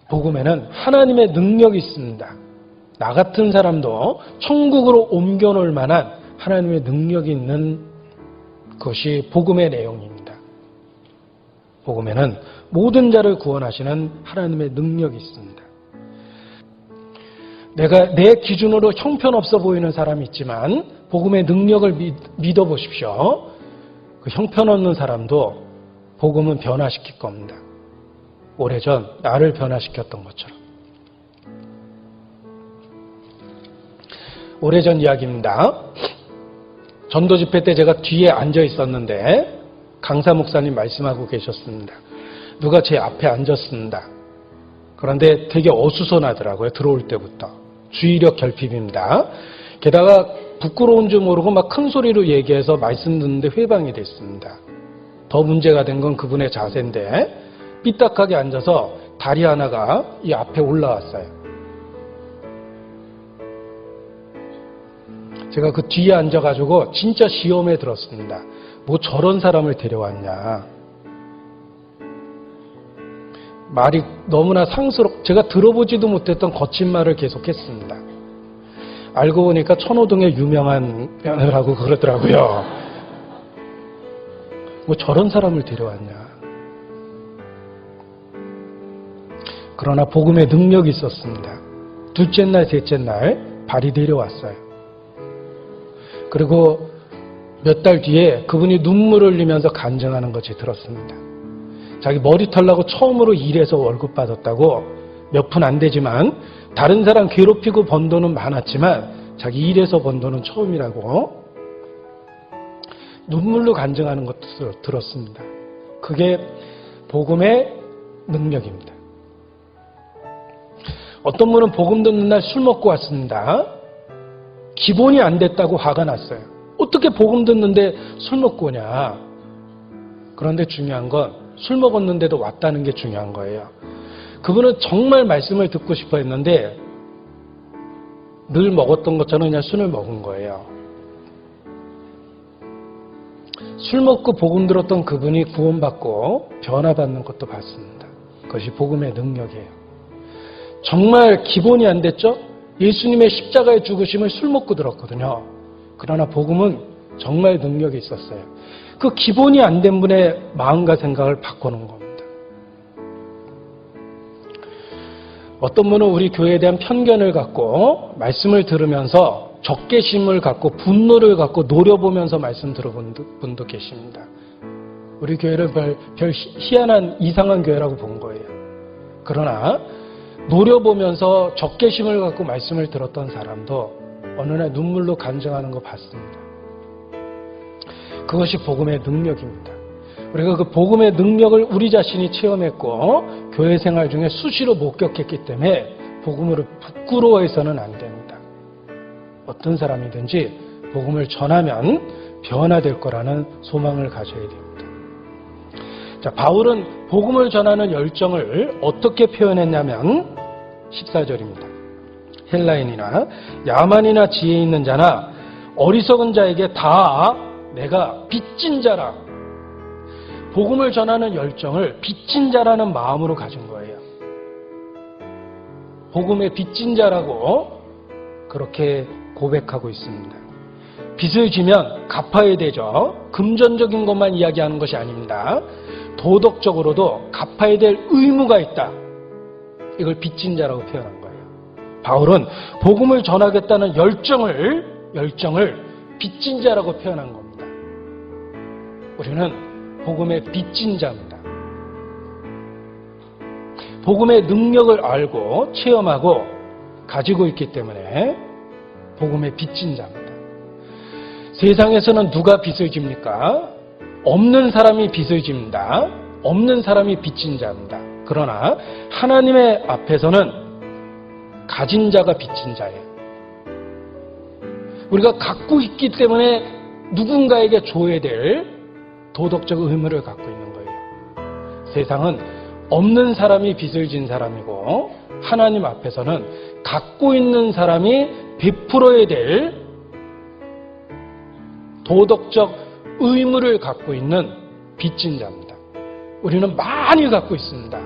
복음에는 하나님의 능력이 있습니다. 나 같은 사람도 천국으로 옮겨놓을 만한 하나님의 능력이 있는 것이 복음의 내용입니다. 복음에는 모든 자를 구원하시는 하나님의 능력이 있습니다. 내가 내 기준으로 형편없어 보이는 사람이 있지만 복음의 능력을 믿어보십시오. 그 형편없는 사람도 복음은 변화시킬 겁니다. 오래전 나를 변화시켰던 것처럼. 오래전 이야기입니다. 전도 집회 때 제가 뒤에 앉아 있었는데 강사 목사님 말씀하고 계셨습니다. 누가 제 앞에 앉았습니다. 그런데 되게 어수선하더라고요. 들어올 때부터. 주의력 결핍입니다. 게다가 부끄러운 줄 모르고 막 큰 소리로 얘기해서 말씀 듣는데 회방이 됐습니다. 더 문제가 된 건 그분의 자세인데 삐딱하게 앉아서 다리 하나가 이 앞에 올라왔어요. 제가 그 뒤에 앉아가지고 진짜 시험에 들었습니다. 뭐 저런 사람을 데려왔냐. 말이 너무나 제가 들어보지도 못했던 거친 말을 계속했습니다. 알고 보니까 천호동의 유명한 며느라고 그러더라고요. 뭐 저런 사람을 데려왔냐. 그러나 복음의 능력이 있었습니다. 둘째 날, 셋째 날 발이 내려왔어요. 그리고 몇 달 뒤에 그분이 눈물을 흘리면서 간증하는 것이 들었습니다. 자기 머리 털라고 처음으로 일해서 월급 받았다고 몇 푼 안 되지만 다른 사람 괴롭히고 번 돈은 많았지만 자기 일해서 번 돈은 처음이라고 눈물로 간증하는 것도 들었습니다. 그게 복음의 능력입니다. 어떤 분은 복음 듣는 날 술 먹고 왔습니다. 기본이 안 됐다고 화가 났어요. 어떻게 복음 듣는데 술 먹고 오냐. 그런데 중요한 건 술 먹었는데도 왔다는 게 중요한 거예요. 그분은 정말 말씀을 듣고 싶어 했는데 늘 먹었던 것처럼 그냥 술을 먹은 거예요. 술 먹고 복음 들었던 그분이 구원받고 변화받는 것도 봤습니다. 그것이 복음의 능력이에요. 정말 기본이 안 됐죠? 예수님의 십자가의 죽으심을 술 먹고 들었거든요. 그러나 복음은 정말 능력이 있었어요. 그 기본이 안 된 분의 마음과 생각을 바꾸는 겁니다. 어떤 분은 우리 교회에 대한 편견을 갖고 말씀을 들으면서 적개심을 갖고 분노를 갖고 노려보면서 말씀 들어본 분도 계십니다. 우리 교회를 별 희한한 이상한 교회라고 본 거예요. 그러나 노려보면서 적개심을 갖고 말씀을 들었던 사람도 어느 날 눈물로 간증하는 거 봤습니다. 그것이 복음의 능력입니다. 우리가 그 복음의 능력을 우리 자신이 체험했고 교회 생활 중에 수시로 목격했기 때문에 복음을 부끄러워해서는 안 됩니다. 어떤 사람이든지 복음을 전하면 변화될 거라는 소망을 가져야 됩니다. 자, 바울은 복음을 전하는 열정을 어떻게 표현했냐면 14절입니다. 헬라인이나 야만이나 지혜 있는 자나 어리석은 자에게 다 내가 빚진 자라. 복음을 전하는 열정을 빚진 자라는 마음으로 가진 거예요. 복음의 빚진 자라고 그렇게 고백하고 있습니다. 빚을 지면 갚아야 되죠. 금전적인 것만 이야기하는 것이 아닙니다. 도덕적으로도 갚아야 될 의무가 있다. 이걸 빚진 자라고 표현한 거예요. 바울은 복음을 전하겠다는 열정을 빚진 자라고 표현한 겁니다. 우리는 복음의 빚진 자입니다. 복음의 능력을 알고 체험하고 가지고 있기 때문에 복음의 빚진 자입니다. 세상에서는 누가 빚을 집니까? 없는 사람이 빚을 집니다. 없는 사람이 빚진 자입니다. 그러나 하나님의 앞에서는 가진 자가 빚진 자예요. 우리가 갖고 있기 때문에 누군가에게 줘야 될 도덕적 의무를 갖고 있는 거예요. 세상은 없는 사람이 빚을 진 사람이고 하나님 앞에서는 갖고 있는 사람이 베풀어야 될 도덕적 의무를 갖고 있는 빚진 자입니다. 우리는 많이 갖고 있습니다.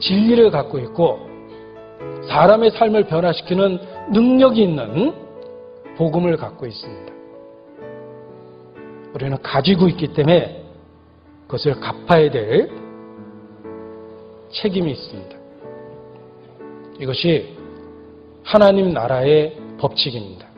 진리를 갖고 있고 사람의 삶을 변화시키는 능력이 있는 복음을 갖고 있습니다. 우리는 가지고 있기 때문에 그것을 갚아야 될 책임이 있습니다. 이것이 하나님 나라의 법칙입니다.